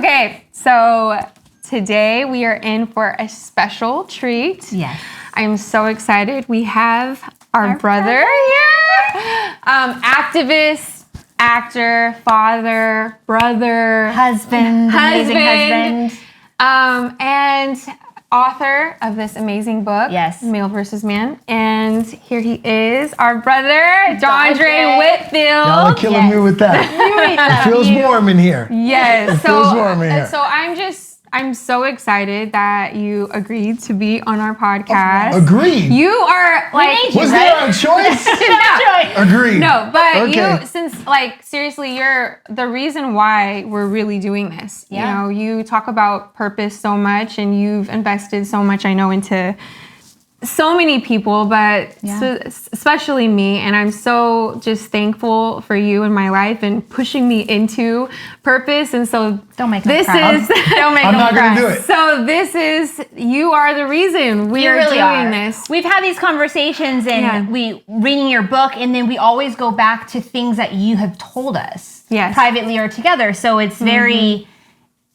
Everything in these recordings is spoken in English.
Okay, so today we are in for a special treat. Yes. I'm so excited. We have our brother here. Activist, actor, father, brother, Husband, amazing husband. And author of this amazing book, Yes. Male versus Man. And here he is, our brother, Dondre Whitfield. Y'all are killing me with that. It feels warm in here. Yes. It feels warm in here. So I'm so excited that you agreed to be on our podcast. Agreed. You are like, Was there a choice? no, Agreed. no, but Okay. you, since like seriously, you're the reason why we're really doing this. Yeah. You know, you talk about purpose so much, and you've invested so much, I know, into so many people, but especially me. And I'm so just thankful for you in my life and pushing me into purpose. And so Don't make them this cry. is don't make I'm them not cry. gonna do it. So this is, you are the reason we are doing this. We've had these conversations and we reading your book, and then we always go back to things that you have told us privately or together. So it's very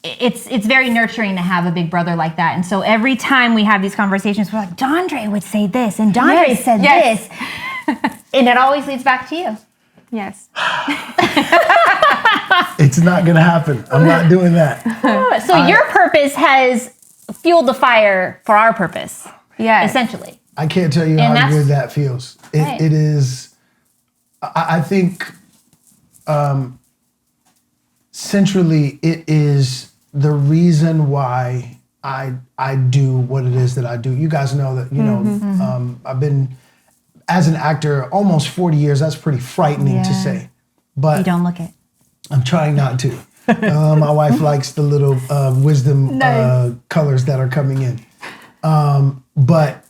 it's very nurturing to have a big brother like that. And so every time we have these conversations, we're like, Dondre would say this, and Dondre said this. And it always leads back to you. Yes. It's not going to happen. I'm not doing that. So your purpose has fueled the fire for our purpose. Yes. Essentially. I can't tell you And how that's- good that feels. It is, I think, centrally, it is the reason why I do what it is that I do. You guys know that, you know, I've been, as an actor, almost 40 years. That's pretty frightening to say. But You don't look it. I'm trying not to. My wife likes the little wisdom colors that are coming in. But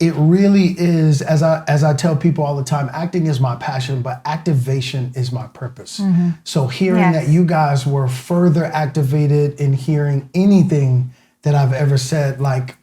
it really is, as I tell people all the time, acting is my passion, but activation is my purpose. So hearing that you guys were further activated in hearing anything that I've ever said, like,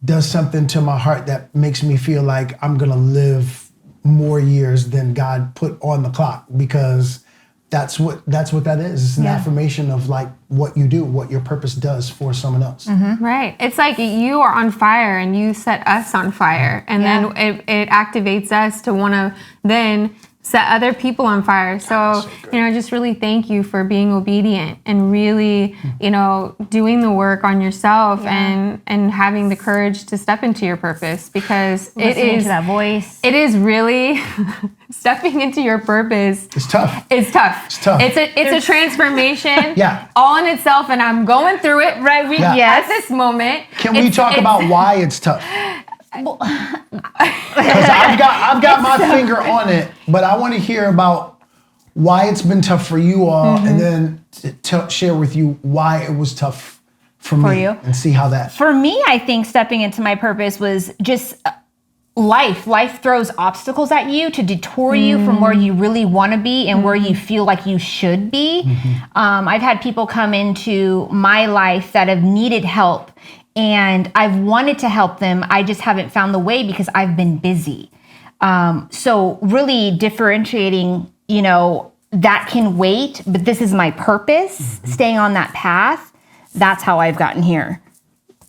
does something to my heart that makes me feel like I'm gonna live more years than God put on the clock, because that's what that is. It's an affirmation of like what you do, what your purpose does for someone else. Right. It's like you are on fire and you set us on fire, and then it activates us to want to then set other people on fire. So, you know, just really thank you for being obedient and really, you know, doing the work on yourself and having the courage to step into your purpose, because Listening to that voice. It is really stepping into your purpose. It's tough. It's tough. It's tough. It's a transformation. Yeah. All in itself, and I'm going through it at this moment. Can we talk about why it's tough? Because I've got my finger on it, but I want to hear about why it's been tough for you all, and then share with you why it was tough for me, and see how that. For me, I think stepping into my purpose was just life. Life throws obstacles at you to detour you from where you really want to be and where you feel like you should be. I've had people come into my life that have needed help, and I've wanted to help them. I just haven't found the way because I've been busy. So really differentiating, you know, that can wait, but this is my purpose, staying on that path. That's how I've gotten here.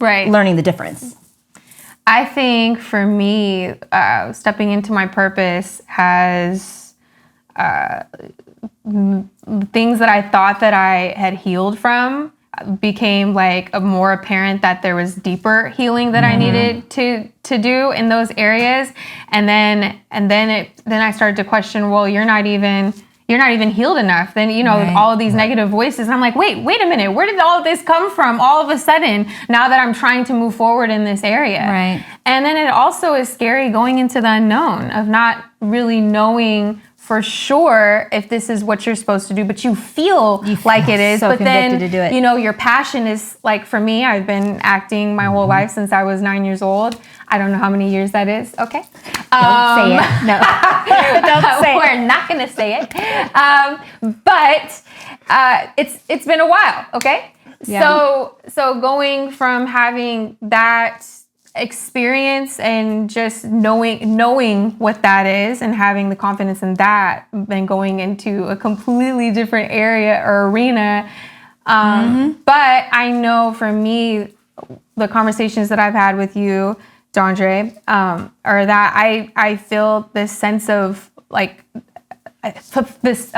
Right. Learning the difference. I think for me, stepping into my purpose has things that I thought that I had healed from became like more apparent that there was deeper healing that I needed to do in those areas. And then I started to question, well, you're not even healed enough. Then, you know, all of these negative voices. And I'm like, wait a minute. Where did all of this come from all of a sudden, now that I'm trying to move forward in this area? Right. And then it also is scary going into the unknown of not really knowing for sure if this is what you're supposed to do, but you feel like it is. So but then, convicted to do it. you know, your passion is like, for me, I've been acting my whole life since I was 9 years old. I don't know how many years that is. Okay. Don't say it. No. Don't say it. We're not going to say it. But it's been a while. Okay. Yeah. So going from having that experience and just knowing what that is and having the confidence in that, then going into a completely different area or arena, But I know for me, the conversations that I've had with you, Dondre, are that I feel this sense of like this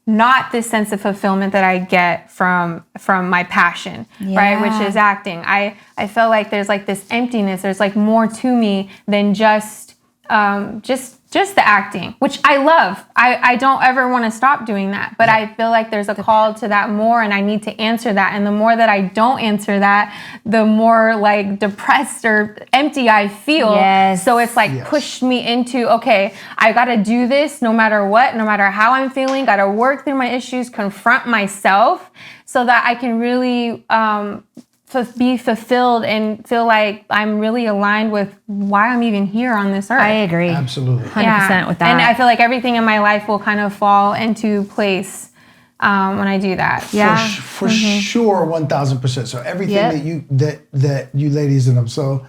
not this sense of fulfillment that I get from my passion, right? Which is acting. I feel like there's like this emptiness. There's like more to me than just the acting, which I love. I don't ever want to stop doing that, but I feel like there's a call to that more, and I need to answer that. And the more that I don't answer that, the more like depressed or empty I feel. Yes. So it's like pushed me into, okay, I got to do this no matter what, no matter how I'm feeling, got to work through my issues, confront myself so that I can really be fulfilled and feel like I'm really aligned with why I'm even here on this earth. I agree. Absolutely. 100% with that. And I feel like everything in my life will kind of fall into place when I do that. Yeah. For sure, 1,000%. So everything that you ladies, and I'm so,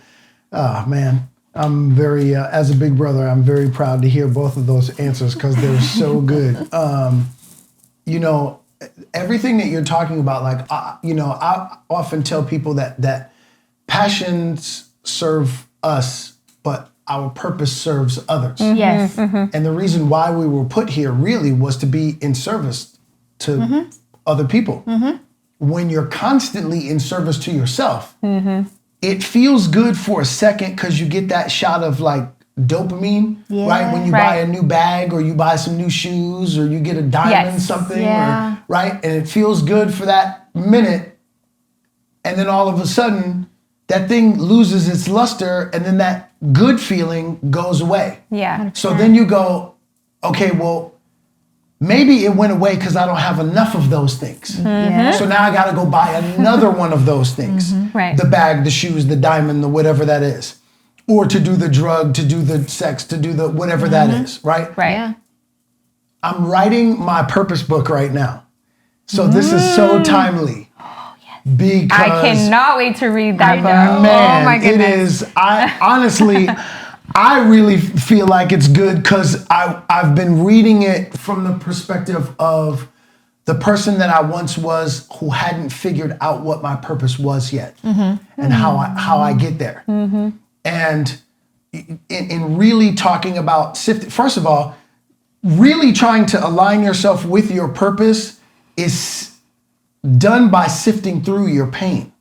man, I'm very, as a big brother, I'm very proud to hear both of those answers because they're so good. You know, everything that you're talking about, like, you know, I often tell people that passions serve us, but our purpose serves others. Yes. And the reason why we were put here really was to be in service to other people. When you're constantly in service to yourself, it feels good for a second because you get that shot of like dopamine, right? When you buy a new bag or you buy some new shoes or you get a diamond something, or, right? And it feels good for that minute. And then all of a sudden, that thing loses its luster and then that good feeling goes away. Yeah. So then you go, okay, well, maybe it went away because I don't have enough of those things. So now I got to go buy another one of those things. Right. The bag, the shoes, the diamond, the whatever that is. Or to do the drug, to do the sex, to do the whatever that is, right? Right. Yeah. I'm writing my purpose book right now. So this is so timely. Because I cannot wait to read that book. man, oh my goodness. it is. I honestly, I really feel like it's good because I've been reading it from the perspective of the person that I once was who hadn't figured out what my purpose was yet and how I get there. And in really talking about first of all, really trying to align yourself with your purpose is done by sifting through your pain.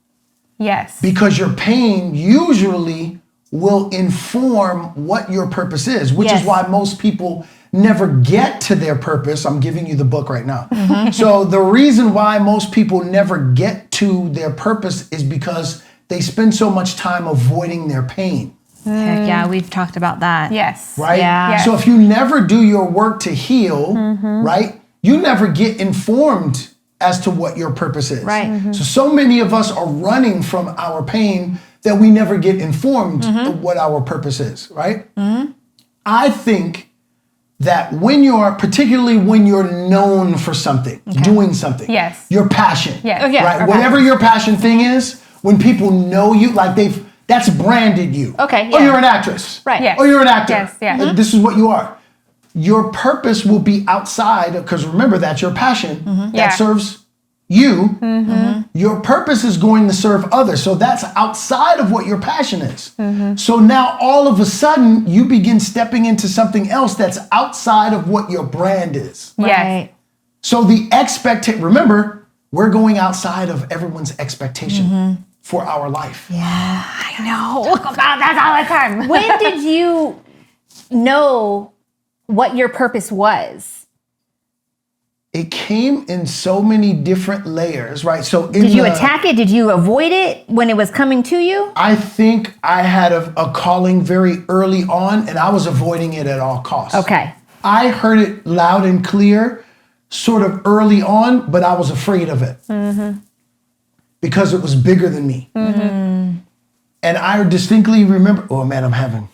Yes. Because your pain usually will inform what your purpose is, which is why most people never get to their purpose. I'm giving you the book right now. So the reason why most people never get to their purpose is because they spend so much time avoiding their pain. Heck yeah, we've talked about that. Yes. Right? Yeah. Yes. So if you never do your work to heal, right, you never get informed as to what your purpose is. Right. So many of us are running from our pain that we never get informed of what our purpose is, right? I think that particularly when you're known for something, doing something, your passion, right? Whatever your passion thing is, when people know you, like that's branded you. Okay. Oh, you're an actress. Right. Yes. Oh, you're an actor. Yes. Yeah. This is what you are. Your purpose will be outside, because remember, that's your passion that serves you. Your purpose is going to serve others. So that's outside of what your passion is. So now all of a sudden you begin stepping into something else that's outside of what your brand is. Yes. So remember, we're going outside of everyone's expectation for our life. Yeah, I know. Talk about that all the time. When did you know what your purpose was? It came in so many different layers, right? So did you attack it? Did you avoid it when it was coming to you? I think I had a calling very early on, and I was avoiding it at all costs. Okay. I heard it loud and clear sort of early on, but I was afraid of it because it was bigger than me. And I distinctly remember, oh man, I'm having.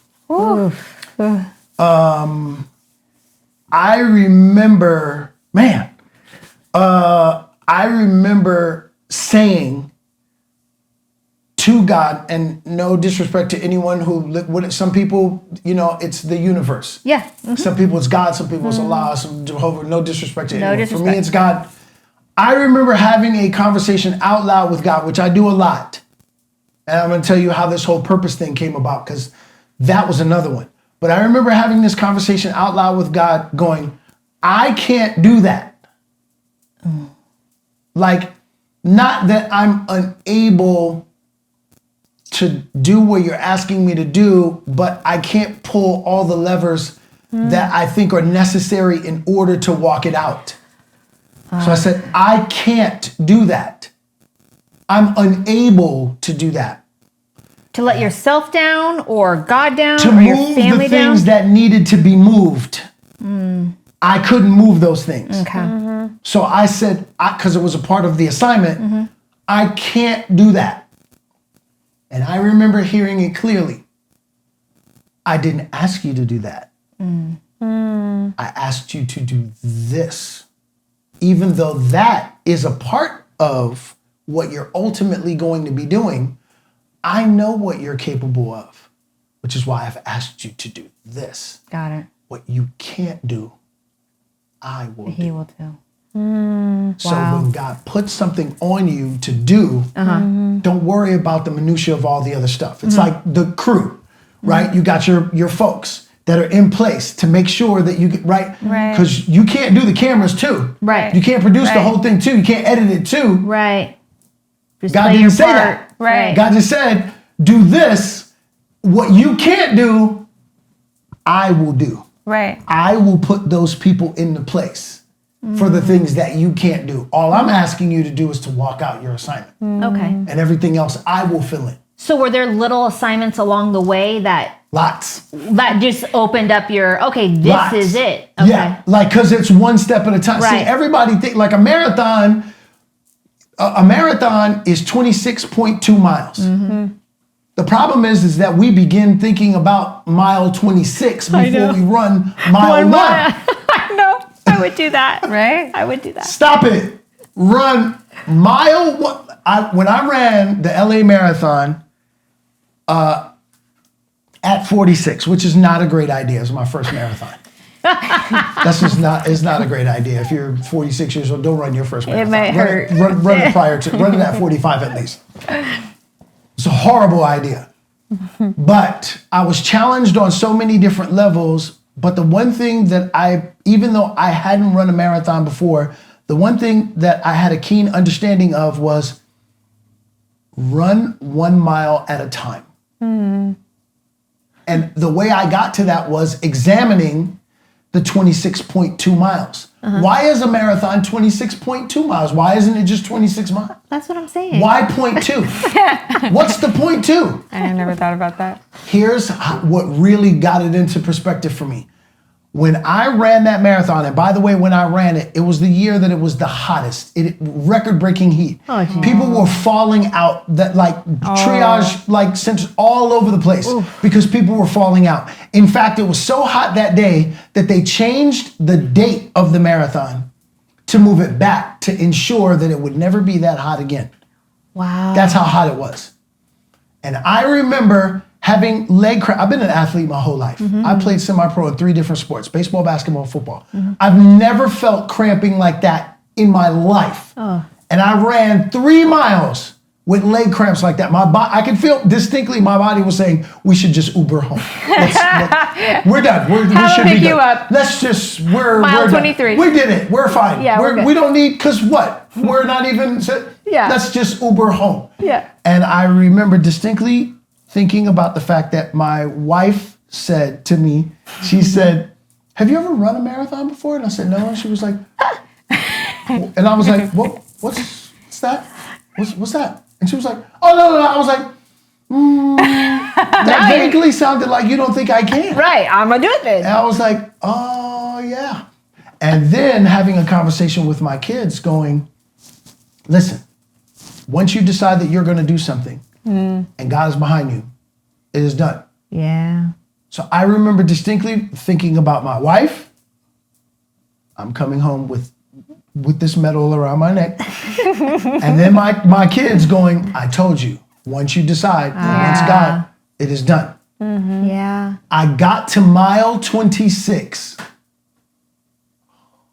I remember, I remember saying to God, and no disrespect to anyone some people, it's the universe. Yeah. Some people it's God, some people it's Allah, some Jehovah, no disrespect to anyone. disrespect. For me, it's God. I remember having a conversation out loud with God, which I do a lot. And I'm going to tell you how this whole purpose thing came about, because that was another one. But I remember having this conversation out loud with God going, I can't do that. Like, not that I'm unable to do what you're asking me to do, but I can't pull all the levers that I think are necessary in order to walk it out. So I said, I can't do that. I'm unable to do that. To let yourself down or God down To or your move family the things down? that needed to be moved. I couldn't move those things. Okay. So I said, because it was a part of the assignment, I can't do that. And I remember hearing it clearly. I didn't ask you to do that. I asked you to do this. Even though that is a part of what you're ultimately going to be doing, I know what you're capable of, which is why I've asked you to do this. Got it. What you can't do, I will He do. will do. So Wow. when God puts something on you to do, don't worry about the minutia of all the other stuff. It's like the crew, right? You got your folks that are in place to make sure that you get right. Because you can't do the cameras too. Right. You can't produce the whole thing too. You can't edit it too. Right. Just God play didn't your say part. that. Right. God just said, do this. What you can't do, I will do. Right. I will put those people into place for the things that you can't do. All I'm asking you to do is to walk out your assignment. Okay. And everything else, I will fill in. So were there little assignments along the way that Lots. just opened up your, okay, this Lots. is it. Okay. Yeah, like, because it's one step at a time. Right. See, everybody think like a marathon is 26.2 miles. The problem is that we begin thinking about mile 26 before we run mile 1. I know. I would do that. Right? I would do that. Stop it. Run mile 1. When I ran the LA Marathon at 46, which is not a great idea. It was my first marathon. That's just not. It's not a great idea. If you're 46 years old, don't run your first marathon. might hurt. Run it prior to. Run it at 45 at least. It's a horrible idea. But I was challenged on so many different levels. But the one thing that even though I hadn't run a marathon before, the one thing that I had a keen understanding of was run 1 mile at a time. And the way I got to that was examining the 26.2 miles. Why is a marathon 26.2 miles? Why isn't it just 26 miles? That's what I'm saying. Why 0.2? What's the 0.2? I never thought about that. Here's what really got it into perspective for me. When I ran that marathon, and by the way, when I ran it, it was the year that it was the hottest, record-breaking heat. Oh, geez. People were falling out, that triage like centers all over the place because people were falling out. In fact, it was so hot that day that they changed the date of the marathon to move it back to ensure that it would never be that hot again. Wow. That's how hot it was. And I remember having leg cramp. I've been an athlete my whole life. I played semi-pro in 3 different sports, baseball, basketball, football. I've never felt cramping like that in my life. And I ran 3 miles with leg cramps like that. I could feel distinctly my body was saying, we should just Uber home. We're done. We should pick be you done. up. Let's just, we're Mile done. 23. We did it. We're fine. Yeah, we're good. We don't need, because what? We're not even, let's just Uber home. Yeah. And I remember distinctly thinking about the fact that my wife said to me, she said, have you ever run a marathon before? And I said, no. And she was like, and I was like, what's that? What's that? And she was like, oh, no. I was like, that vaguely sounded like you don't think I can. Right. I'm going to do it then. And I was like, oh, yeah. And then having a conversation with my kids going, listen, once you decide that you're going to do something and God is behind you, it is done. Yeah. So I remember distinctly thinking about my wife. I'm coming home with this medal around my neck. And then my kids going, I told you, once you decide, once God, it is done. Yeah. I got to mile 26.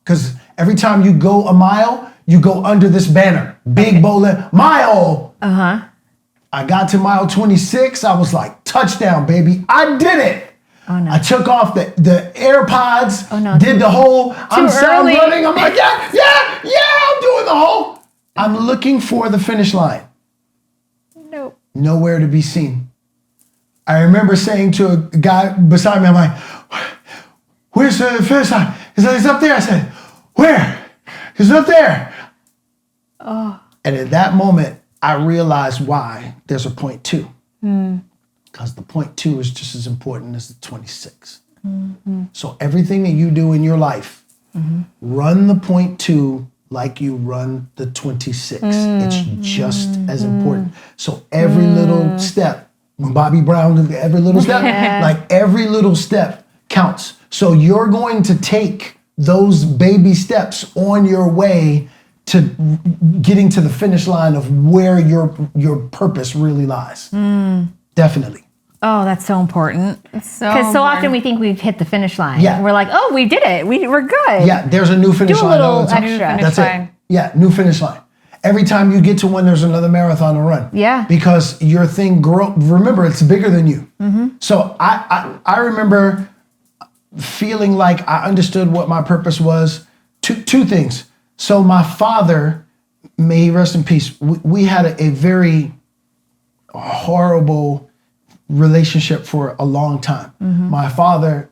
Because every time you go a mile, you go under this banner, big bowling mile. I got to mile 26. I was like, touchdown, baby. I did it. Oh, no. I took off the AirPods, Oh, no. did the whole, I'm early. running. I'm like, yeah, I'm doing the whole. I'm looking for the finish line. Nope. Nowhere to be seen. I remember saying to a guy beside me, I'm like, where's the finish line? He said, it's up there. I said, where? He's up there. Oh. And at that moment, I realized why there's a point 2. Because the point 2 is just as important as the 26. So everything that you do in your life, run the point 2 like you run the 26. It's just as important. So every little step, when Bobby Brown did every little step, like every little step counts. So you're going to take those baby steps on your way to getting to the finish line of where your purpose really lies. Definitely. Oh, that's so important. It's so Because so often important. we think we've hit the finish line. Yeah. We're like, oh, we did it. We're good. Yeah, there's a new finish Do a line. little all the time. extra. Finish That's line. it. Yeah, new finish line. Every time you get to one, there's another marathon to run. Yeah. Because your thing remember, it's bigger than you. So I remember feeling like I understood what my purpose was. Two things. So my father, may he rest in peace, we had a very horrible relationship for a long time. My father,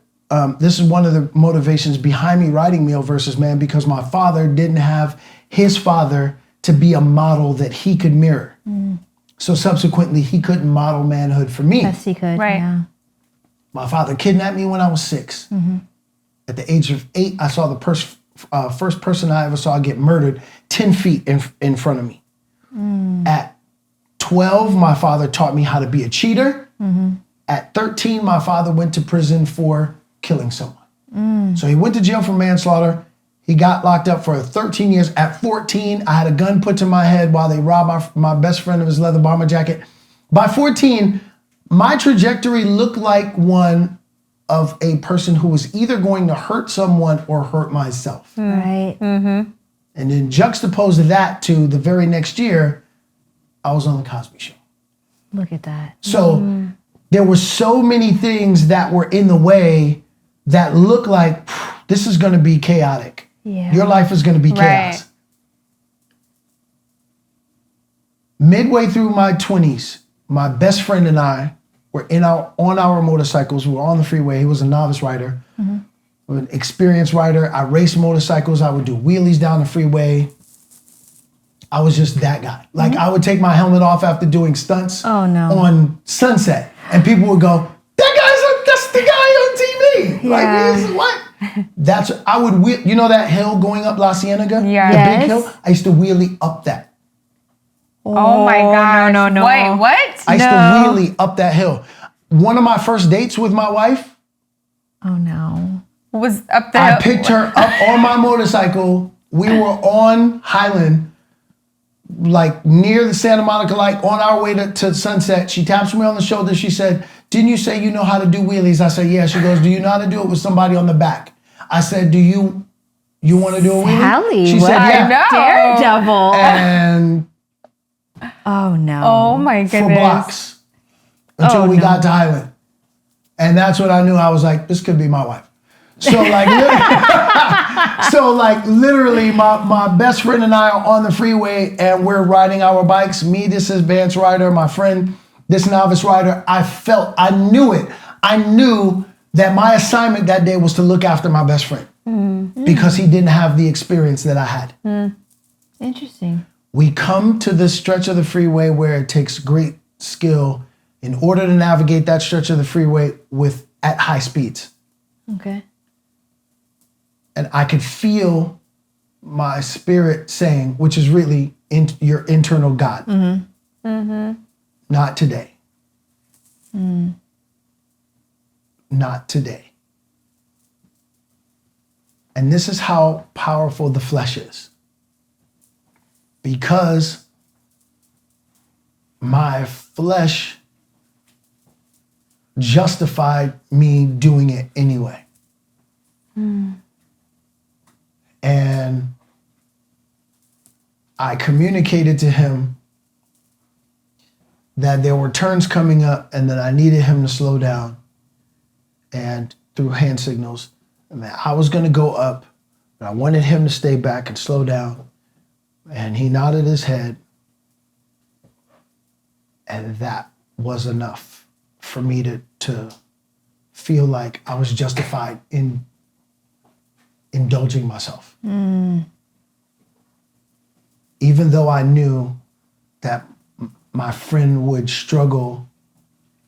this is one of the motivations behind me writing Male versus Man, because my father didn't have his father to be a model that he could mirror. So subsequently, he couldn't model manhood for me. Yes, he could. Right. Yeah. My father kidnapped me when I was 6. At the age of 8, I saw the first person I ever saw get murdered 10 feet in front of me. At 12, my father taught me how to be a cheater. At 13, my father went to prison for killing someone. So he went to jail for manslaughter. He got locked up for 13 years. At 14, I had a gun put to my head while they robbed my best friend of his leather bomber jacket. By 14, my trajectory looked like one of a person who was either going to hurt someone or hurt myself. Right. And then juxtapose that to the very next year, I was on the Cosby Show. Look at that. So there were so many things that were in the way that looked like this is going to be chaotic. Yeah. Your life is going to be chaos. Right. Midway through my 20s, my best friend and I were on our motorcycles. We were on the freeway. He was a novice rider. An experienced rider. I raced motorcycles. I would do wheelies down the freeway. I was just that guy. Like I would take my helmet off after doing stunts on Sunset, and people would go, that's the guy on TV. Yeah. Like, he's what? I would wheel, you know that hill going up La Cienega? Yeah. The Yes. big hill? I used to wheelie up that. Oh my gosh. no. Wait, what? I used to wheelie up that hill. One of my first dates with my wife, Oh, no. Was up the I hill. picked her up on my motorcycle. We were on Highland, like near the Santa Monica Light, on our way to Sunset. She taps me on the shoulder. She said, didn't you say you know how to do wheelies? I said, yeah. She goes, do you know how to do it with somebody on the back? I said, do you want to do a wheelie? Sally, She what? said, I yeah. know. Daredevil. And Oh, no. Oh my goodness. for blocks until we got to Highland. And that's when I knew. I was like, this could be my wife. So like literally my best friend and I are on the freeway and we're riding our bikes. Me, this advanced rider, my friend, this novice rider. I knew it. I knew that my assignment that day was to look after my best friend because he didn't have the experience that I had. Interesting. We come to this stretch of the freeway where it takes great skill in order to navigate that stretch of the freeway at high speeds. Okay. And I could feel my spirit saying, which is really your internal God, not today. Not today. And this is how powerful the flesh is. Because my flesh justified me doing it anyway. And I communicated to him that there were turns coming up and that I needed him to slow down, and through hand signals, and that I was going to go up, but I wanted him to stay back and slow down. And he nodded his head, and that was enough for me to feel like I was justified in indulging myself. Even though I knew that my friend would struggle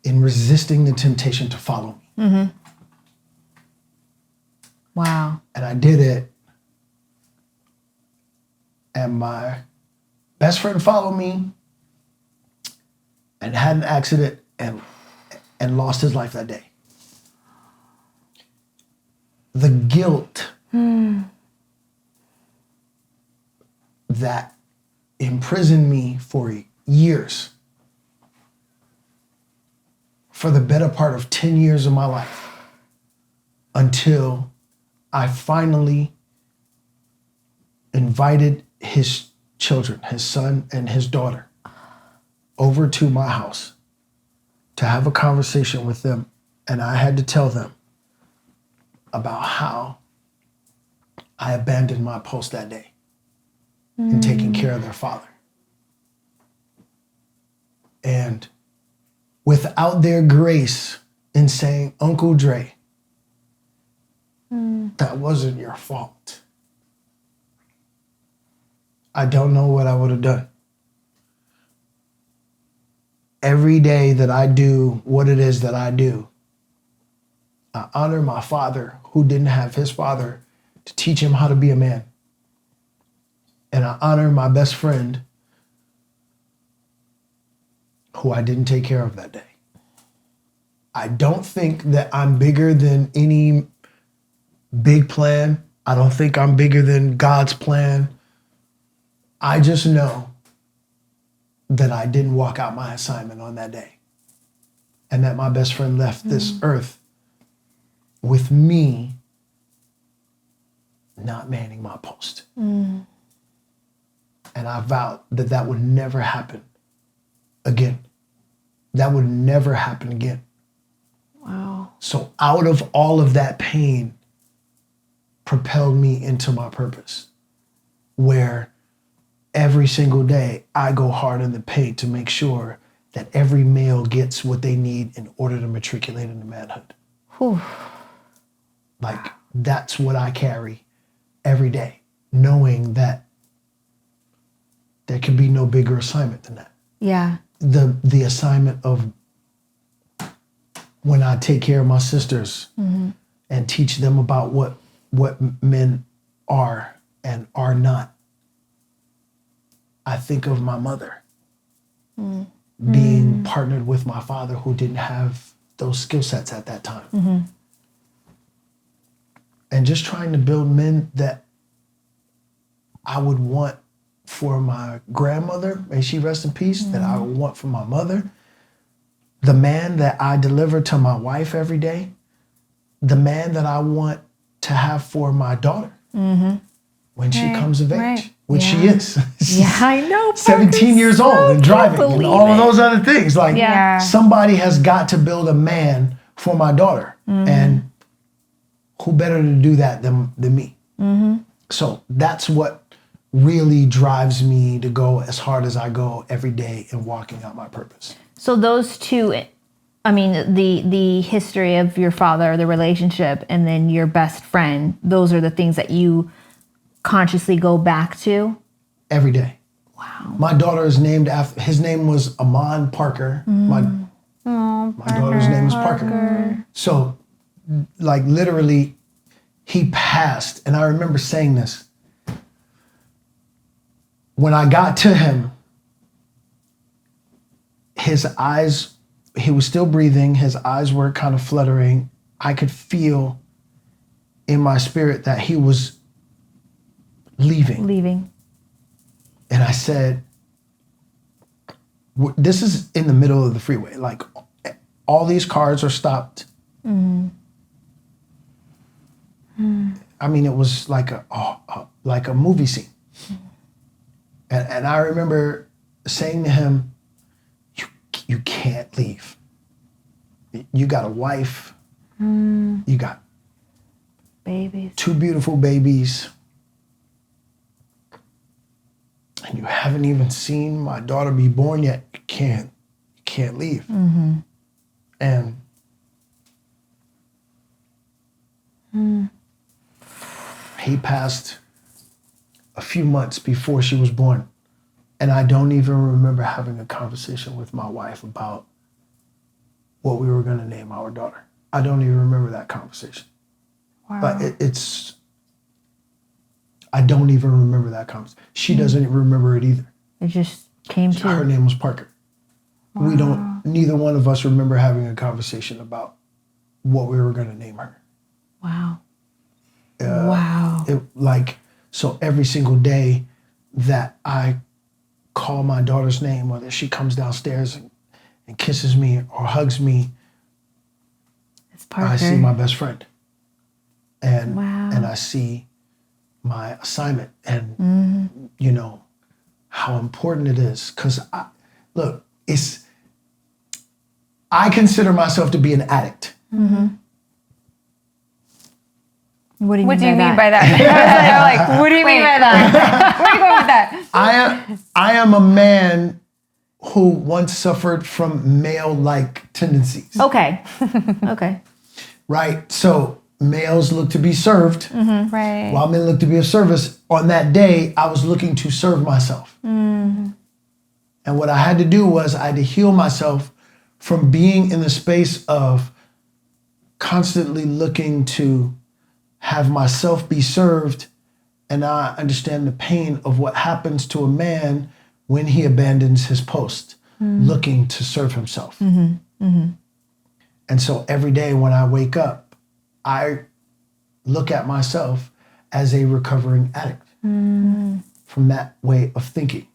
in resisting the temptation to follow me. Wow. And I did it, and my best friend followed me and had an accident and lost his life that day. The guilt that imprisoned me for years, for the better part of 10 years of my life, until I finally invited his children, his son and his daughter, over to my house to have a conversation with them. And I had to tell them about how I abandoned my post that day in taking care of their father. And without their grace in saying, Uncle Dre, that wasn't your fault, I don't know what I would have done. Every day that I do what it is that I do, I honor my father who didn't have his father to teach him how to be a man. And I honor my best friend who I didn't take care of that day. I don't think that I'm bigger than any big plan. I don't think I'm bigger than God's plan. I just know that I didn't walk out my assignment on that day, and that my best friend left this earth with me not manning my post. And I vowed that that would never happen again. That would never happen again. Wow. So out of all of that pain propelled me into my purpose, where every single day I go hard in the paint to make sure that every male gets what they need in order to matriculate into manhood. Whew. Like, that's what I carry every day, knowing that there can be no bigger assignment than that. Yeah. The assignment of when I take care of my sisters and teach them about what men are and are not. I think of my mother being partnered with my father who didn't have those skill sets at that time. And just trying to build men that I would want for my grandmother, may she rest in peace, that I would want for my mother. The man that I deliver to my wife every day, the man that I want to have for my daughter when she comes of age, which she is. Yeah, I know. 17 years old and driving and all of those other things. Like, somebody has got to build a man for my daughter. And who better to do that than me? So that's what really drives me to go as hard as I go every day in walking out my purpose. So those two, I mean, the history of your father, the relationship, and then your best friend, those are the things that you consciously go back to? Every day. Wow. My daughter is named after, his name was Amon Parker. My daughter's name is Parker. So, like, literally, he passed. And I remember saying this. When I got to him, his eyes, he was still breathing. His eyes were kind of fluttering. I could feel in my spirit that he was leaving. And I said, this is in the middle of the freeway. Like, all these cars are stopped. I mean, it was like a movie scene. And I remember saying to him, you can't leave. You got a wife. You got Babies. 2 beautiful babies. And you haven't even seen my daughter be born yet. You can't leave. And he passed a few months before she was born. And I don't even remember having a conversation with my wife about what we were going to name our daughter. I don't even remember that conversation. Wow. But I don't even remember that conversation. She doesn't even remember it either. It just came to Her name was Parker. Wow. Neither one of us remember having a conversation about what we were going to name her. Wow. Wow. So every single day that I call my daughter's name, whether she comes downstairs and kisses me or hugs me, It's Parker. I see my best friend. And Wow. and I see my assignment and you know how important it is. Because I consider myself to be an addict. What do you What mean do you by mean that? by that? They're like, what do you mean by that? Where are you going with that? I am a man who once suffered from male-like tendencies. Okay. Okay. Right? So males look to be served, Right. while men look to be of service. On that day, I was looking to serve myself. And what I had to do was I had to heal myself from being in the space of constantly looking to have myself be served. And I understand the pain of what happens to a man when he abandons his post, looking to serve himself. And so every day when I wake up, I look at myself as a recovering addict from that way of thinking.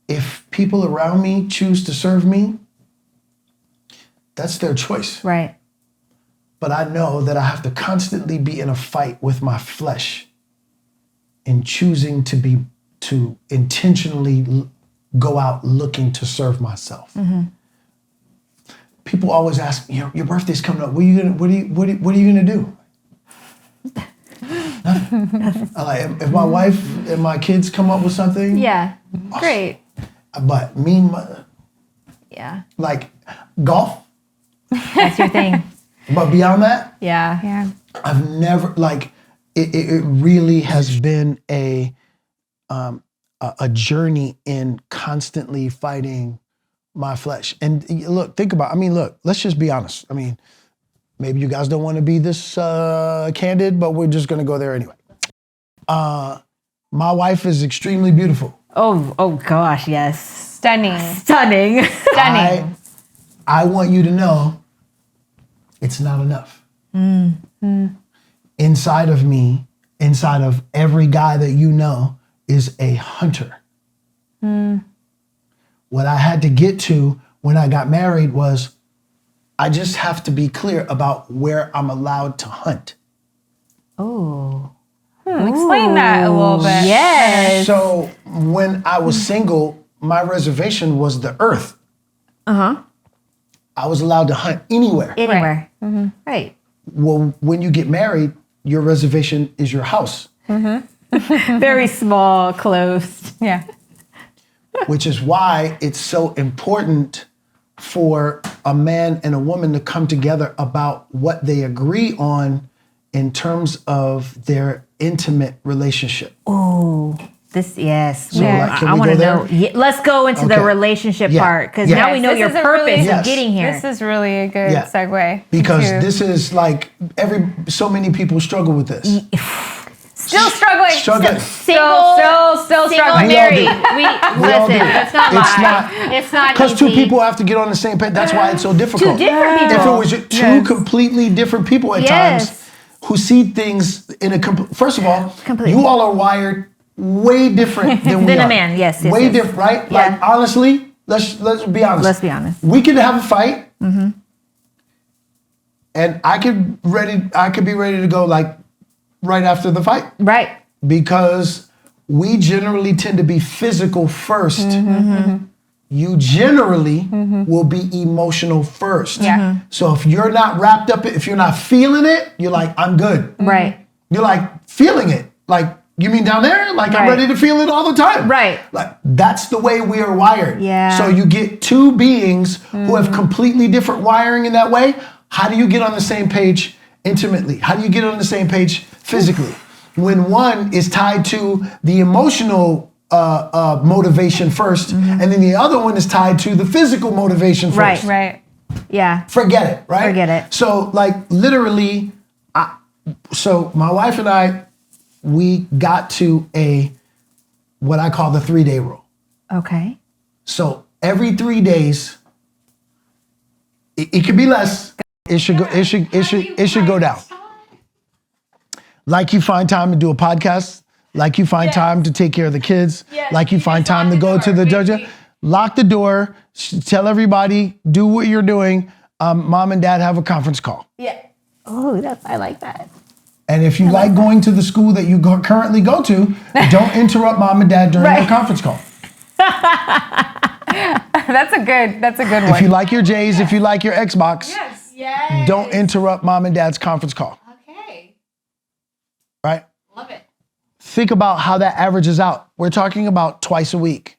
If people around me choose to serve me, that's their choice. Right. But I know that I have to constantly be in a fight with my flesh in choosing to intentionally go out looking to serve myself. People always ask me, your birthday's coming up. What are you gonna do? Nothing. If my wife and my kids come up with something, Yeah. Great. but Yeah. like golf. That's your thing. But beyond that, Yeah. Yeah. I've never it really has been a journey in constantly fighting my flesh. And look, let's just be honest. I mean, maybe you guys don't want to be this candid, but we're just gonna go there anyway. My wife is extremely beautiful. Oh gosh, yes. Stunning. Stunning. Stunning. I want you to know it's not enough. Inside of me, inside of every guy that you know, is a hunter. What I had to get to when I got married was I just have to be clear about where I'm allowed to hunt. Oh. Explain that a little bit. Yes. So when I was single, my reservation was the earth. I was allowed to hunt anywhere. Anywhere. Right. Well, when you get married, your reservation is your house. Very small, closed. Yeah. Which is why it's so important for a man and a woman to come together about what they agree on in terms of their intimate relationship. Oh, yes. So, can I we want go to there? know. Yeah, let's go into the Okay. relationship Yeah. part because Yeah. now we know This your is a purpose really- of Yes. getting here. This is really a good Yeah. segue. Because into- this is like so many people struggle with this. Still struggling. Struggling. Single, Still single, struggling. We all married. do. We We all listen. do. Let's not It's lie. not- It's not Because two easy. people have to get on the same page. That's why it's so difficult. Two different people. If it was two completely different people at Yes. times who see things in a first of all, Completely. you all are wired way different than we Than a are. man, yes, way yes. different, right? Yeah. Like honestly, let's be honest. Let's be honest. We could have a fight, and I could be ready to go like right after the fight Right. because we generally tend to be physical first. You generally will be emotional first. Yeah. So if you're not wrapped up, if you're not feeling it, you're like, I'm good. Right. You're like feeling it. Like, you mean down there? Like, I'm ready to feel it all the time. Right. Like, that's the way we are wired. Yeah. So you get two beings who have completely different wiring in that way. How do you get on the same page intimately? How do you get on the same page physically? When one is tied to the emotional motivation first, and then the other one is tied to the physical motivation first. Right. Yeah. Forget it, right? Forget it. So, like, literally, so my wife and I, we got to what I call the 3-day rule. Okay. So every 3 days, it could be less. It should go. It should go down. Like you find time to do a podcast. Like you find time to take care of the kids. Like you find time to go to the dojo. Lock the door. Tell everybody, do what you're doing. Mom and dad have a conference call. Yeah. Oh, I like that. And if you like going to the school that you currently go to, don't interrupt mom and dad during their conference call. That's a good one. If you like your J's, if you like your Xbox, Yes. don't interrupt mom and dad's conference call. Okay. Right? Love it. Think about how that averages out. We're talking about twice a week.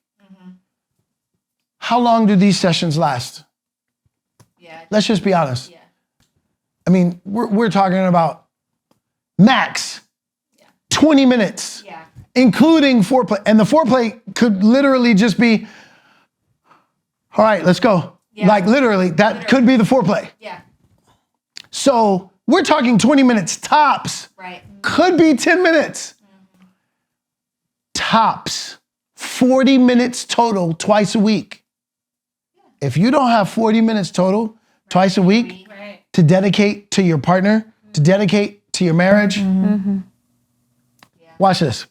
How long do these sessions last? Yeah. Let's just be honest. I mean, we're talking about max 20 minutes, including foreplay. And the foreplay could literally just be, all right, let's go. Like literally, that could be the foreplay. Yeah. So we're talking 20 minutes tops. Right. Could be 10 minutes. Tops. 40 minutes total twice a week. If you don't have 40 minutes total twice a week to dedicate to your partner, to dedicate to your marriage, watch this.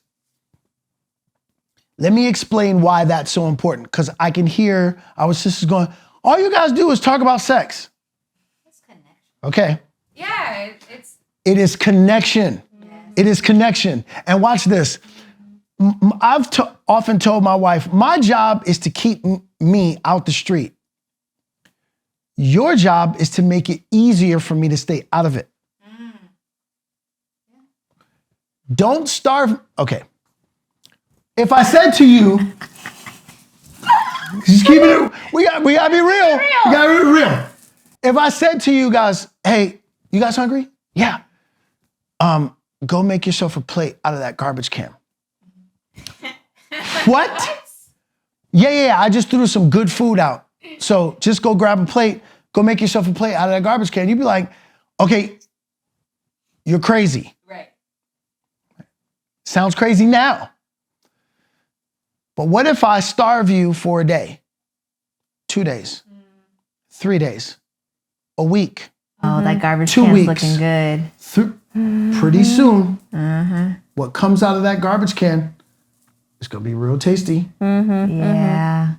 Let me explain why that's so important, because I can hear our sisters going, all you guys do is talk about sex. It's connection. Okay. Yeah, It is connection. It is connection. And watch this. I've often told my wife, my job is to keep me out the street. Your job is to make it easier for me to stay out of it. Don't starve. Okay. If I said to you, just keep it, we gotta be real. We gotta be real. If I said to you guys, hey, you guys hungry? Yeah. Go make yourself a plate out of that garbage can. What? Yeah. I just threw some good food out. So just go grab a plate, go make yourself a plate out of that garbage can. You'd be like, okay, you're crazy. Right. Sounds crazy now. But what if I starve you for a day, 2 days, 3 days, a week? Oh, that garbage 2 can's weeks. looking good. Pretty soon, what comes out of that garbage can is gonna be real tasty. Yeah.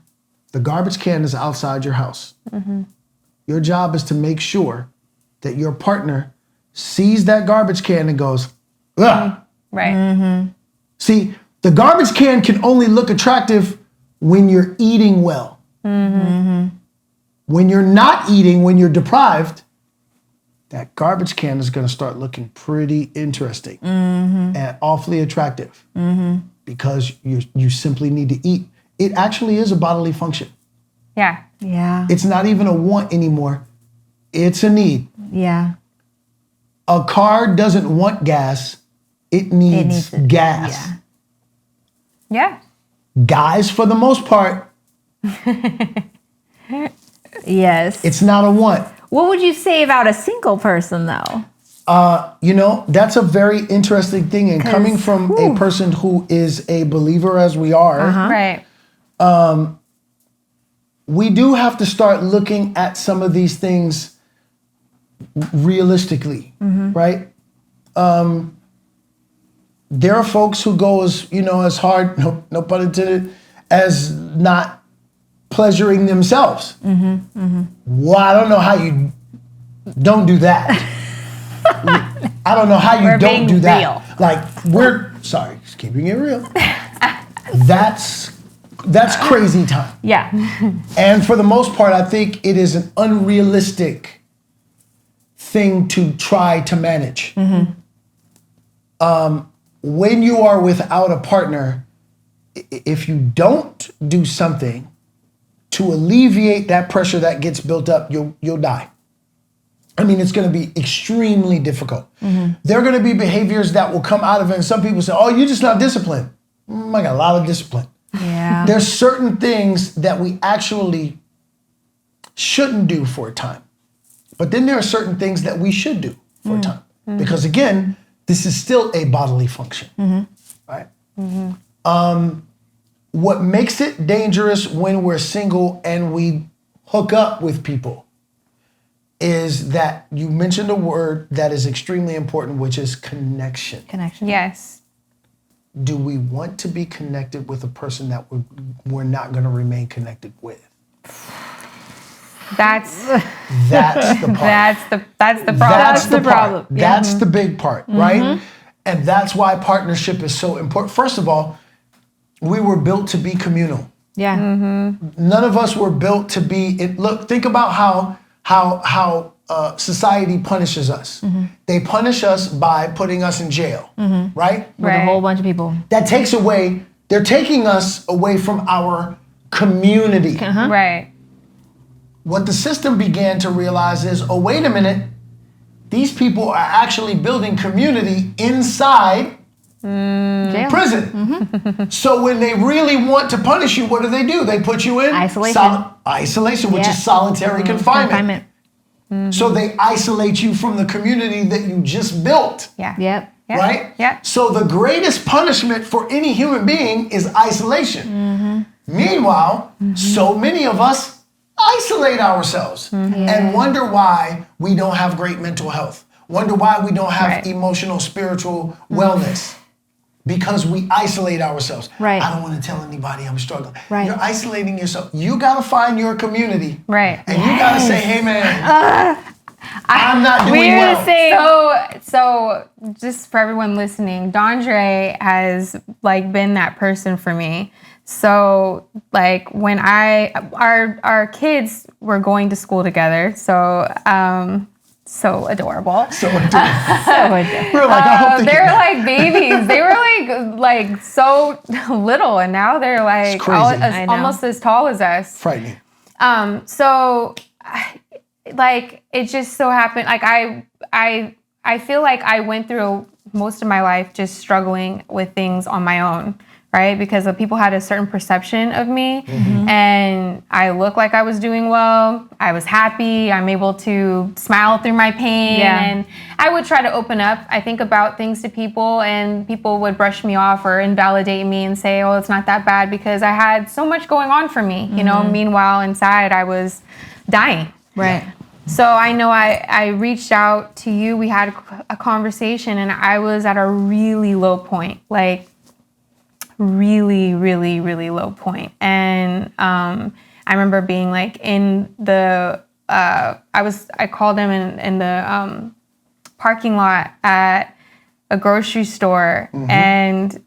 The garbage can is outside your house. Your job is to make sure that your partner sees that garbage can and goes, ugh. right. See, the garbage can only look attractive when you're eating well. When you're not eating, when you're deprived, that garbage can is gonna start looking pretty interesting and awfully attractive because you simply need to eat. It actually is a bodily function. Yeah. Yeah. It's not even a want anymore. It's a need. Yeah. A car doesn't want gas. It needs gas. Yeah. Guys, for the most part, Yes. it's not a want. What would you say about a single person though? That's a very interesting thing. And coming from a person who is a believer as we are, Right. we do have to start looking at some of these things realistically, right? There are folks who go as hard, no pun intended, as not pleasuring themselves. Well, I don't know how you don't do that. I don't know how you don't do that. Real. Like, we're, sorry, just keeping it real. That's crazy time. Yeah. And for the most part, I think it is an unrealistic thing to try to manage. When you are without a partner, if you don't do something to alleviate that pressure that gets built up, you'll die. I mean, it's going to be extremely difficult. There are going to be behaviors that will come out of it, and some people say, "Oh, you're just not disciplined." I got a lot of discipline. Yeah. There's certain things that we actually shouldn't do for a time. But then there are certain things that we should do for a time. Because again, this is still a bodily function, right? What makes it dangerous when we're single and we hook up with people is that you mentioned a word that is extremely important, which is connection. Connection. Yes. Do we want to be connected with a person that we're not going to remain connected with? That's the part. That's the problem. That's the problem. Yeah. That's the big part, right? And that's why partnership is so important. First of all, we were built to be communal. Yeah. None of us were built to be. Look, think about how society punishes us. They punish us by putting us in jail, right? With a whole bunch of people. That takes away. They're taking us away from our community. Right. What the system began to realize is, oh, wait a minute, these people are actually building community inside Jail. prison. So when they really want to punish you, what do? They put you in isolation, which is solitary confinement. So they isolate you from the community that you just built. Yeah. Yep. Right? Yeah. So the greatest punishment for any human being is isolation. Meanwhile, so many of us isolate ourselves and wonder why we don't have great mental health. Wonder why we don't have emotional, spiritual wellness. Because we isolate ourselves. Right. I don't want to tell anybody I'm struggling. Right. You're isolating yourself. You got to find your community. Right. And you got to say, hey, man, I'm not doing well. So just for everyone listening, Dondre has been that person for me. So when our kids were going to school together, so adorable. So adorable. We're like, I hope they were like babies. They were like so little, and now they're like almost as tall as us. Frightening. So it just so happened. I feel like I went through most of my life just struggling with things on my own. Right? Because people had a certain perception of me and I looked like I was doing well. I was happy. I'm able to smile through my pain. And I would try to open up, I think, about things to people, and people would brush me off or invalidate me and say, oh, it's not that bad, because I had so much going on for me. You know, meanwhile, inside I was dying. Right. So I know I reached out to you. We had a conversation and I was at a really low point. Really, really, really low point. And I remember being in the, I called him in the parking lot at a grocery store. And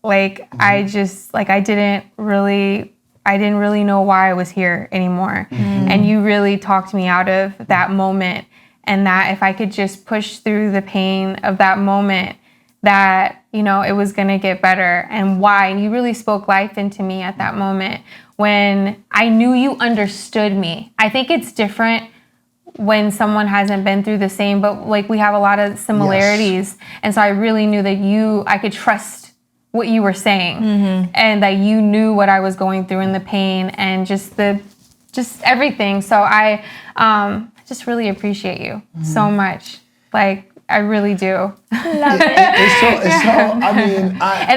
I just, I didn't really know why I was here anymore. And you really talked me out of that moment. And that if I could just push through the pain of that moment, that, it was going to get better, and why. And you really spoke life into me at that moment when I knew you understood me. I think it's different when someone hasn't been through the same, but we have a lot of similarities. And so I really knew that I could trust what you were saying and that you knew what I was going through and the pain and just everything. So I just really appreciate you so much. I really do. Love it.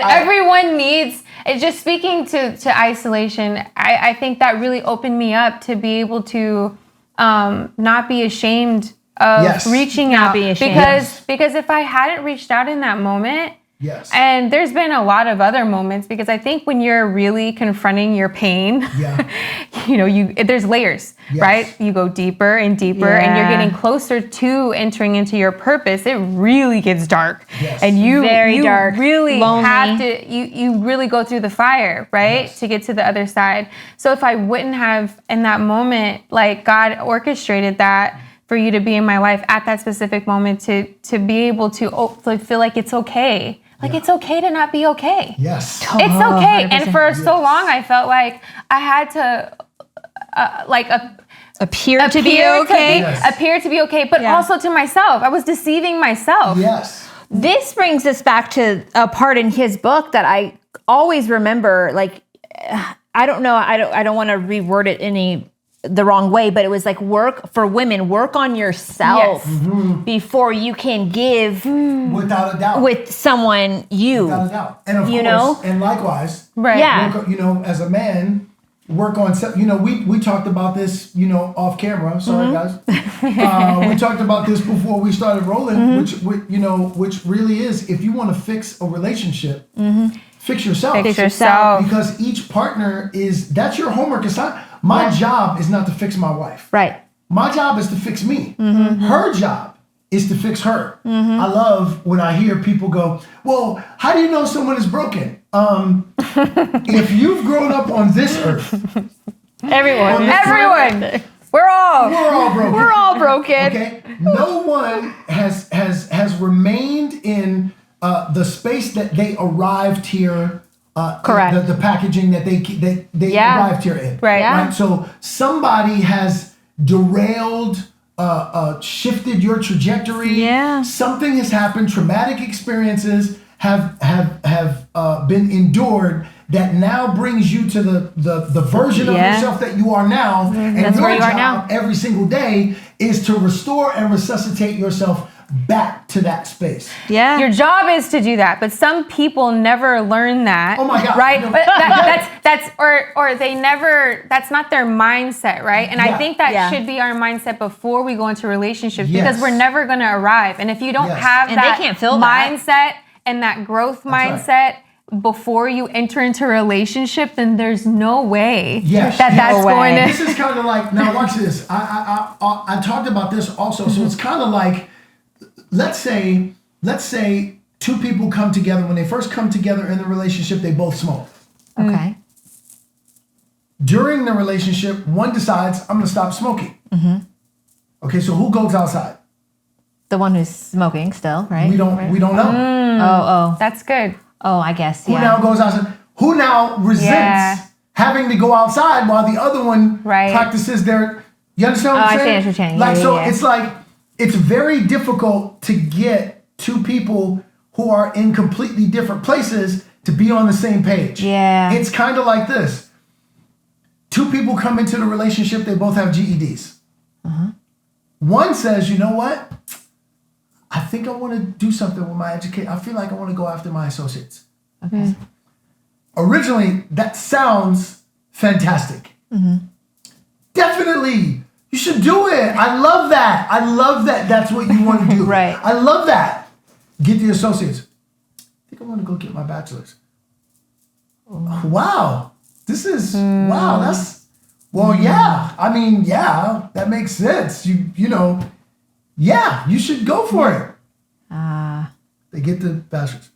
Everyone needs, it's just speaking to isolation, I think that really opened me up to be able to not be ashamed of reaching out. Not be ashamed. Because if I hadn't reached out in that moment, Yes. And there's been a lot of other moments because I think when you're really confronting your pain, there's layers, right? You go deeper and deeper and you're getting closer to entering into your purpose. It really gets dark. Yes. And you dark, really lonely. have to, you really go through the fire, right? To get to the other side. So if I wouldn't have in that moment, like God orchestrated that for you to be in my life at that specific moment to be able to feel like it's okay. Like it's okay to not be okay. Yes. It's okay. 100%. And for so long, I felt like I had to appear to be okay. Appear to be okay, but also to myself. I was deceiving myself. Yes. This brings us back to a part in his book that I always remember. Like, I don't know. I don't want to reword it the wrong way, but it was like work on yourself before you can give without a doubt with someone without a doubt. And of course, and likewise, right? Yeah. As a man, work on self. We talked about this, off camera. Sorry, guys. We talked about this before we started rolling, which really is, if you want to fix a relationship, fix yourself. Fix yourself. Because each partner that's your homework assignment. My job is not to fix my wife. Right. My job is to fix me. Her job is to fix her. I love when I hear people go, well, how do you know someone is broken? If you've grown up on this earth. Everyone. We're all broken. We're all broken. Okay? No one has remained in the space that they arrived here. Correct. The packaging that they arrived here in. Right. Yeah. Right. So somebody has derailed, shifted your trajectory. Yeah. Something has happened. Traumatic experiences have been endured that now brings you to the version of yourself that you are now. And That's your where you are job now. every single day is to restore and resuscitate yourself back to that space. Yeah. Your job is to do that, but some people never learn that. Oh my God. Right? No. But that's not their mindset, right? And I think that should be our mindset before we go into relationships because we're never going to arrive. And if you don't have And that they can't feel that. mindset and that growth mindset before you enter into a relationship, then there's no way that's going to. This is kind of like, now watch this. I talked about this also. So it's kind of like, let's say two people come together. When they first come together in the relationship, they both smoke. Okay. During the relationship, one decides, I'm going to stop smoking. Okay, so who goes outside? The one who's smoking still, right? We don't know. Oh. That's good. Oh, I guess, Who now goes outside? Who now resents having to go outside while the other one practices their, you understand what I'm saying? I see what you're saying. Like, Yeah. it's like, it's very difficult to get two people who are in completely different places to be on the same page. Yeah. It's kind of like this. Two people come into the relationship, they both have GEDs. One says, you know what? I think I want to do something with my education. I feel like I want to go after my associates. Okay. Originally, that sounds fantastic. Definitely. You should do it. I love that. I love that that's what you want to do. Right. I love that. Get the associates. I think I want to go get my bachelor's. Wow. This is, wow, that's, well, yeah. I mean, yeah, that makes sense. You know, yeah, you should go for it. They get the bachelor's.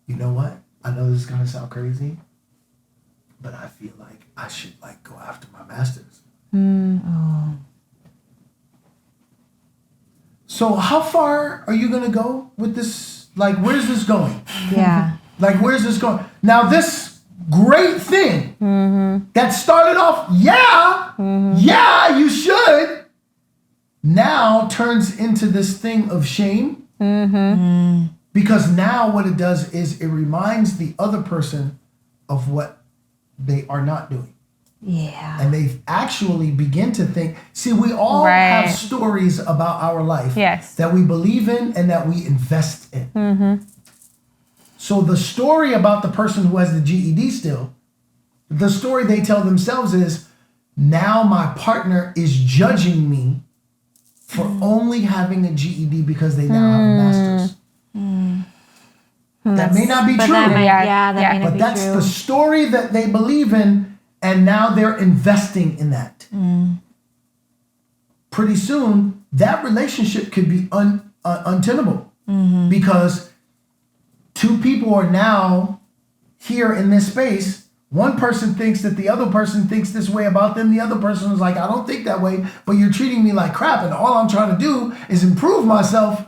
You know what? I know this is going to sound crazy, but I feel like I should go after my master's. So how far are you going to go with this? Where's this going? Yeah. Where's this going? Now, this great thing that started off, yeah, you should, now turns into this thing of shame. Because now what it does is it reminds the other person of what they are not doing. Yeah. And they actually begin to think, see, we all have stories about our life that we believe in and that we invest in. So the story about the person who has the GED still, the story they tell themselves is, now my partner is judging me for only having a GED because they now have a master's. That may not be But true. that might, Yeah. that may not But be that's true. the story that they believe in, and now they're investing in that. Pretty soon, that relationship could be untenable because two people are now here in this space. One person thinks that the other person thinks this way about them. The other person is like, I don't think that way, but you're treating me like crap, and all I'm trying to do is improve myself.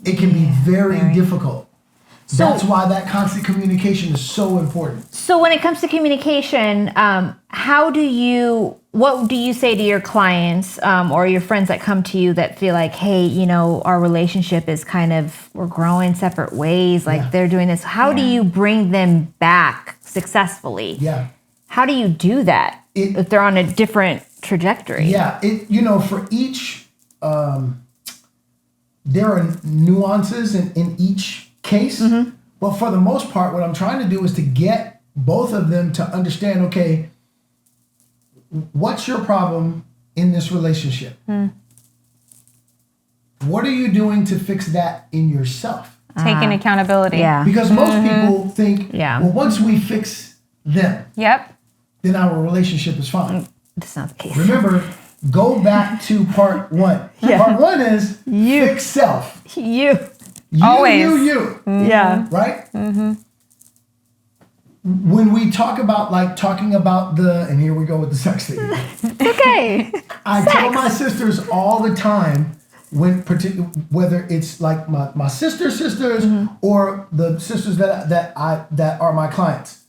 It can be very difficult. That's why that constant communication is so important. So when it comes to communication, what do you say to your clients or your friends that come to you that feel like, hey, our relationship is we're growing separate ways, like they're doing this. How do you bring them back successfully? Yeah. How do you do that if they're on a different trajectory? Yeah. For each, there are nuances in each case. But for the most part, what I'm trying to do is to get both of them to understand, okay, what's your problem in this relationship? What are you doing to fix that in yourself? Taking accountability. Yeah. Because most people think, well, once we fix them, then our relationship is fine. That's not the case. Remember, go back to part one. Part one is fix self. You. Always. You. Yeah. Right? When we talk about talking about and here we go with the sex thing. Okay. I tell my sisters all the time, whether it's like my sisters or the sisters that are my clients.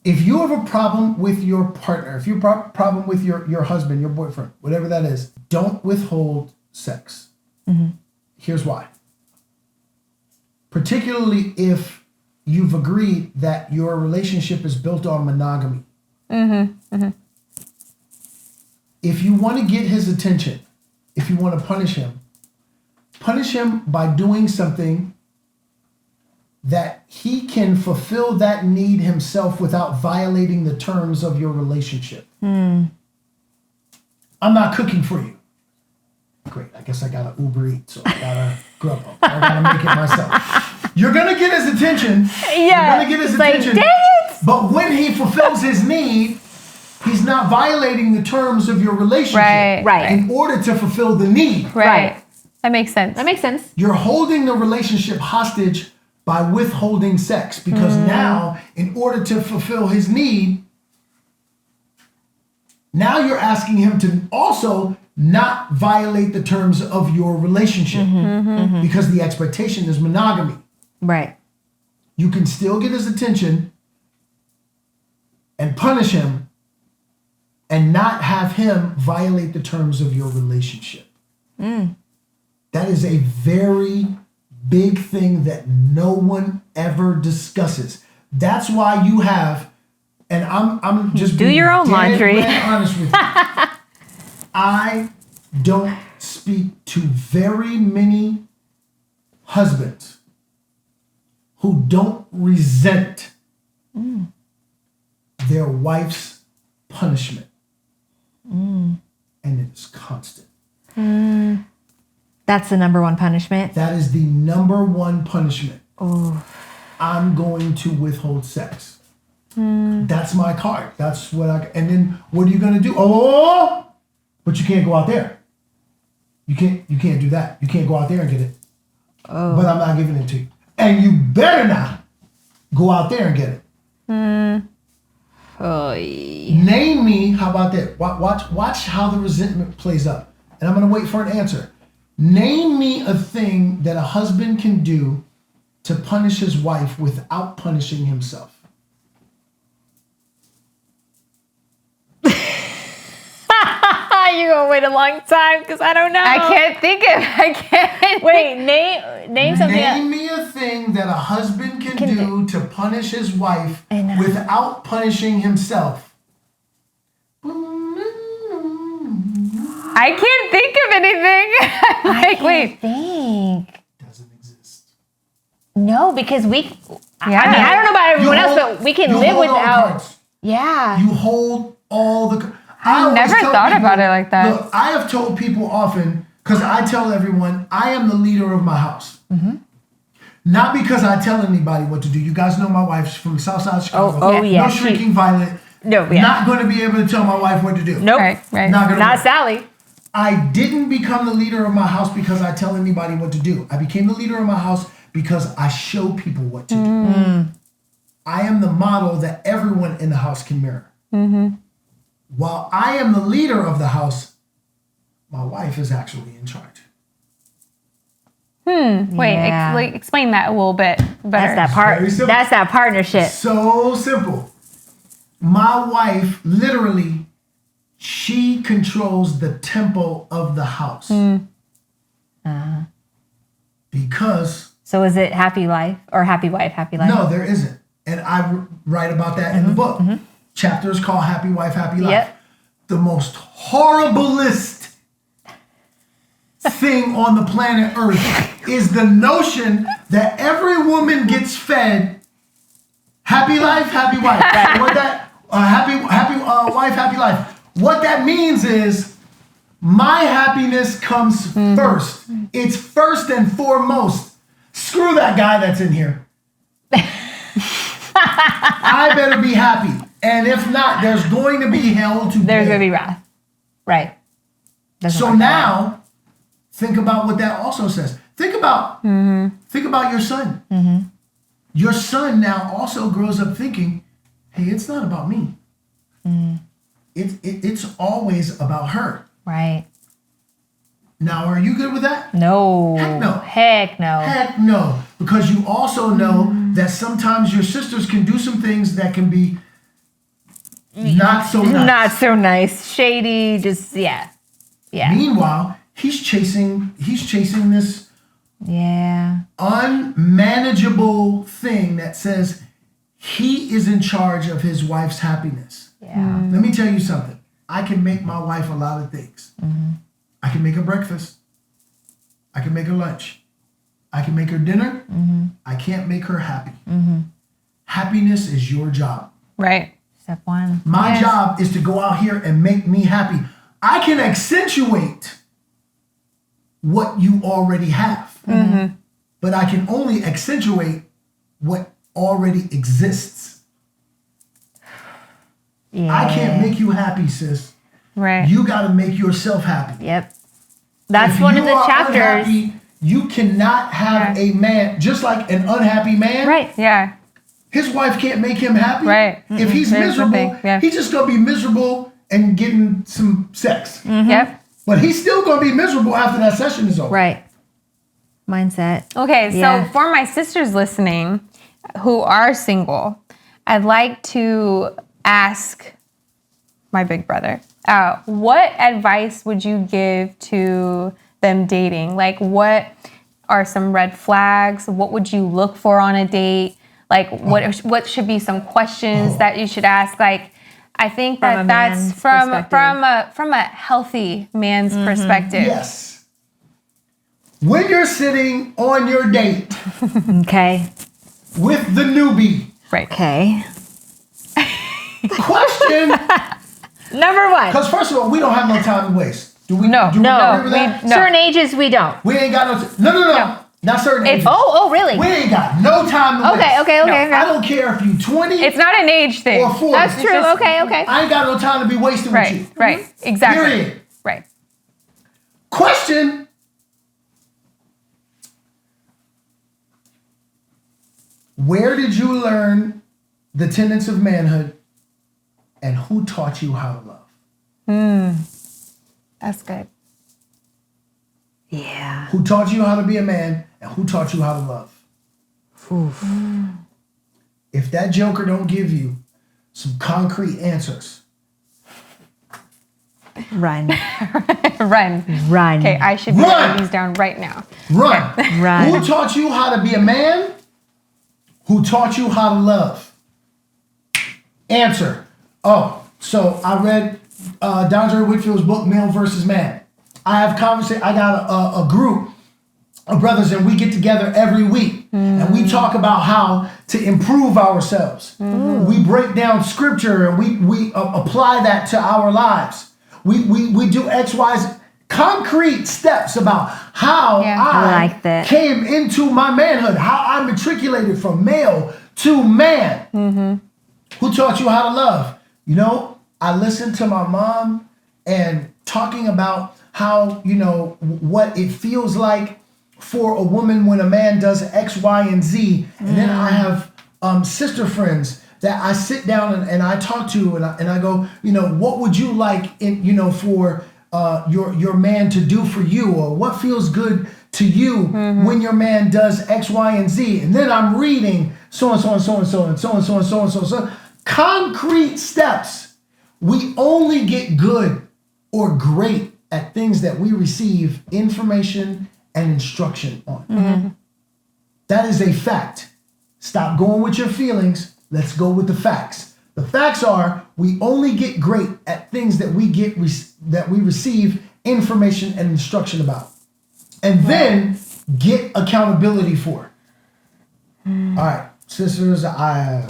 If you have a problem with your partner, if you have a problem with your husband, your boyfriend, whatever that is, don't withhold sex. Here's why. Particularly if you've agreed that your relationship is built on monogamy. If you want to get his attention, if you want to punish him by doing something that he can fulfill that need himself without violating the terms of your relationship. I'm not cooking for you. Great, I guess I gotta Uber Eats, so I gotta Grubhub. I gotta make it myself. You're gonna get his attention. You're gonna get his attention. Dang it! But when he fulfills his need, he's not violating the terms of your relationship. Right. In order to fulfill the need. Right. That makes sense. You're holding the relationship hostage by withholding sex because now, in order to fulfill his need, now you're asking him to also not violate the terms of your relationship because the expectation is monogamy. Right. You can still get his attention and punish him and not have him violate the terms of your relationship. That is a very big thing that no one ever discusses. That's why you have, and I'm just do your own laundry. Honest with you. I don't speak to very many husbands who don't resent their wife's punishment. And it is constant. That's the number one punishment? That is the number one punishment. I'm going to withhold sex. That's my card. That's what and then what are you going to do? But you can't go out there. You can't do that. You can't go out there and get it. But I'm not giving it to you. And you better not go out there and get it. Name me, how about that? Watch how the resentment plays up. And I'm going to wait for an answer. Name me a thing that a husband can do to punish his wife without punishing himself. You're going to wait a long time because I don't know. I can't think of Wait, name something Name me a thing that a husband can do to punish his wife without punishing himself. I can't think of anything. Wait. Doesn't exist. No, because I Yeah. don't know about everyone else, but we can live without. Cards. Yeah. You hold all the. I never thought about it like that. Look, I have told people often, because I tell everyone, I am the leader of my house. Not because I tell anybody what to do. You guys know my wife's from the South Side of Chicago. Oh, yeah. No shrinking violet. No, yeah. Not going to be able to tell my wife what to do. Nope. Right. Not Sally. I didn't become the leader of my house because I tell anybody what to do. I became the leader of my house because I show people what to do. I am the model that everyone in the house can mirror. While I am the leader of the house, my wife is actually in charge. Wait, Yeah. explain that a little bit better. That's that partnership. So simple. My wife, literally, she controls the tempo of the house. Because... So is it happy life or happy wife, happy life? No, there isn't. And I write about that in the book. Chapters called Happy Wife, Happy Life. Yep. The most horriblest thing on the planet Earth is the notion that every woman gets fed happy life, happy wife. What that happy wife, happy life. What that means is my happiness comes first. It's first and foremost. Screw that guy that's in here. I better be happy. And if not, there's going to be hell to pay. There's going to be wrath. Right. So now, think about what that also says. Think about your son. Your son now also grows up thinking, hey, it's not about me. It's always about her. Right. Now, are you good with that? No. Heck no. Heck no. Heck no. Because you also know that sometimes your sisters can do some things that can be not so nice. Not so nice. Shady. Just, yeah. Meanwhile, he's chasing this unmanageable thing that says he is in charge of his wife's happiness. Yeah. Let me tell you something. I can make my wife a lot of things. I can make her breakfast. I can make her lunch. I can make her dinner. I can't make her happy. Happiness is your job. Right. Step one. My job is to go out here and make me happy. I can accentuate what you already have, but I can only accentuate what already exists. Yeah. I can't make you happy, sis. Right. You got to make yourself happy. Yep. That's If one of you the are chapters. Unhappy, you cannot have a man, just like an unhappy man. Right. Yeah. His wife can't make him happy. Right. If he's There's miserable, nothing, yeah. he's just going to be miserable and getting some sex. Yep. But he's still going to be miserable after that session is over. Right. Mindset. Okay, so Yeah. for my sisters listening who are single, I'd like to ask my big brother, what advice would you give to them dating? Like, what are some red flags? What would you look for on a date? Like, what should be some questions that you should ask? Like, I think From a that's man's from perspective. a healthy man's perspective. Yes. When you're sitting on your date Okay. with the newbie, Right. Okay. question, Number one. because first of all, we don't have no time to waste. Do we? No. do we No. agree with that? No. Certain ages we don't. We ain't got no. Not certain ages. Oh, really? We ain't got no time to waste. Okay. I don't care if you 20 It's not an age thing. or 40. That's It's true. just- Okay. I ain't got no time to be wasting with you. Right. Right. Exactly. Period. Right. Question. Where did you learn the tenets of manhood and who taught you how to love? That's good. Yeah. Who taught you how to be a man and who taught you how to love? Oof. If that joker don't give you some concrete answers, Run. Run. Run. Okay, I should be Run! writing these down right now. run. Run. Who taught you how to be a man? Who taught you how to love? Answer. Oh, so I read Dondre Whitfield's book, Male versus Man. I have conversation. I got a group of brothers, and we get together every week, and we talk about how to improve ourselves. We break down scripture, and we apply that to our lives. We do X, Y's concrete steps about how I like that. came into my manhood, how I matriculated from male to man. Who taught you how to love? You know, I listened to my mom and talking about how, you know, what it feels like for a woman when a man does X, Y, and Z. And then I have sister friends that I sit down and I talk to and I go, you know, what would you like for your man to do for you, or what feels good to you when your man does X, Y, and Z. And then I'm reading so and so and so and so and so and so and so and so. Concrete steps. We only get good or great at things that we receive information and instruction on. That is a fact. Stop going with your feelings. Let's go with the facts. The facts are we only get great at things that we receive information and instruction about, and then get accountability for. All right, sisters, I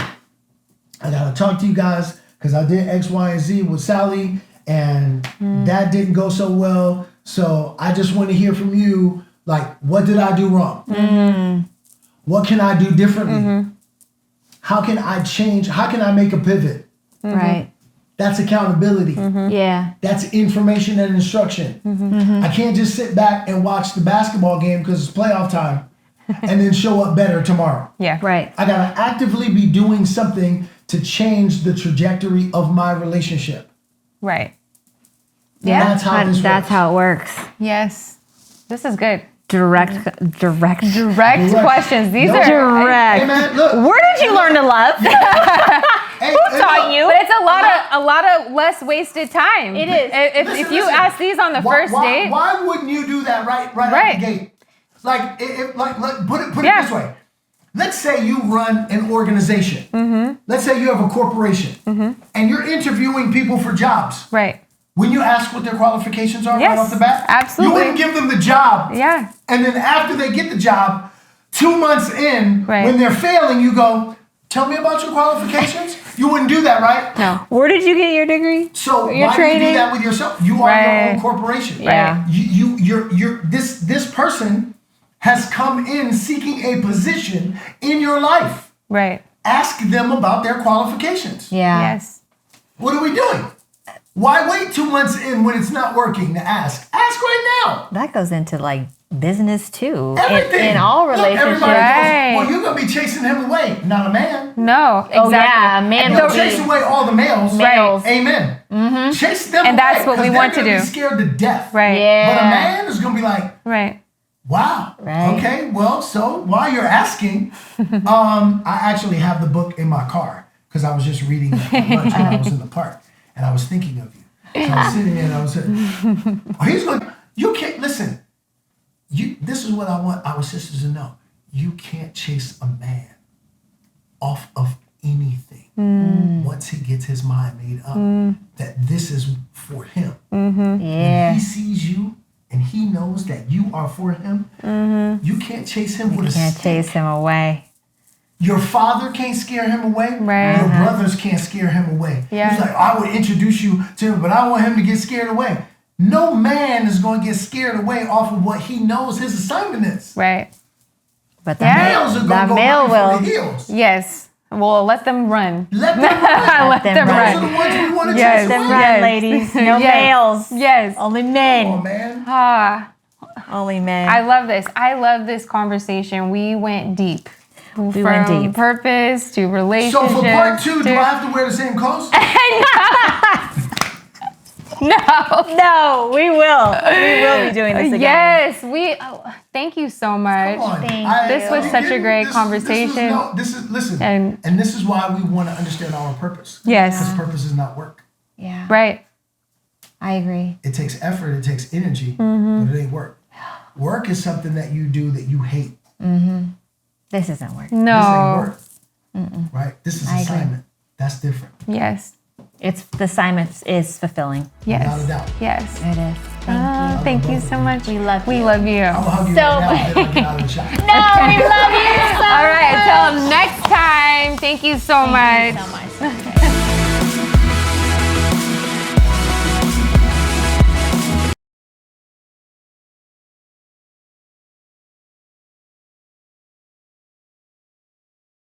gotta talk to you guys because I did X, Y, and Z with Sally, and that didn't go so well. So I just want to hear from you. Like, what did I do wrong? What can I do differently? How can I change? How can I make a pivot? Right. That's accountability. Yeah. That's information and instruction. I can't just sit back and watch the basketball game because it's playoff time and then show up better tomorrow. Yeah. Right. I gotta actively be doing something to change the trajectory of my relationship. Right. Yeah. That's how this That's works. how it works. Yes. This is good. Direct questions. These No. are direct. Hey man, look. Where did you learn to love? Who taught you? But it's a lot of less wasted time. It is. If you ask these on the first date. Why wouldn't you do that right out the gate? Like, put it this way. Let's say you run an organization. Let's say you have a corporation, and you're interviewing people for jobs. Right. When you ask what their qualifications are Yes, right off the bat, absolutely. you wouldn't give them the job. Yeah. And then after they get the job, 2 months in, Right. when they're failing, you go, tell me about your qualifications. You wouldn't do that, right? No. Where did you get your degree? So Your why do you training? do that with yourself? You are your own corporation. Yeah. This person has come in seeking a position in your life. Right. Ask them about their qualifications. Yeah. Yes. What are we doing? Why wait 2 months in when it's not working to ask? Ask right now. That goes into like business too. Everything. In all Look, relationships. everybody Right. goes, well, you're going to be chasing him away, not a man. No. Exactly. Oh yeah, man. Don't chase away all the males. Males. Amen. Chase them And away. that's what we 'cause want they're to gonna do. be scared to death. Right. Yeah. But a man is going to be like, Right. wow. Right. Okay. Well, so while you're asking, I actually have the book in my car because I was just reading it at lunch when I was in the park, and I was thinking of you. So I was sitting there and I was saying, he's going, you can't, listen, this is what I want our sisters to know. You can't chase a man off of anything once he gets his mind made up that this is for him. Yeah. When he sees you and he knows that you are for him, you can't chase him with a Can't stick. chase him away. Your father can't scare him away. Right. Your brothers can't scare him away. Yeah. He's like, I would introduce you to him, but I want him to get scared away. No man is going to get scared away off of what he knows his assignment is. Right. But the Yeah. Males are the going to go male running will. for the hills. Yes. Well, let them run. Let them run. Let them them Those run. are the ones we want to Yes. chase Them away. run, Yes. ladies. No Yes. males. Yes. Only men. Oh, man. Ah, Only men. I love this. I love this conversation. We went deep. We went From deep. purpose to So relationships. for part 2, do to- I have to wear the same clothes? No. No, we will. We will be doing this again. Yes, thank you so much. Come on. Thank This was such a great This conversation. Listen, And- and this is why we want to understand our purpose. Yes. Because purpose is not work. Yeah. Right. I agree. It takes effort, it takes energy, Mm-hmm. but it ain't work. Work is something that you do that you hate. This isn't working. No. This ain't work. Right? This is I agree. assignment. That's different. Yes. It's the assignment is fulfilling. Yes. Without a doubt. Yes. It is. Thank you so much. We love We you. love you. I'm going to hug you So- right now and then I'll get out of the shot. No, we love you so All right. much. Until next time. Thank you so much. Thank you so much.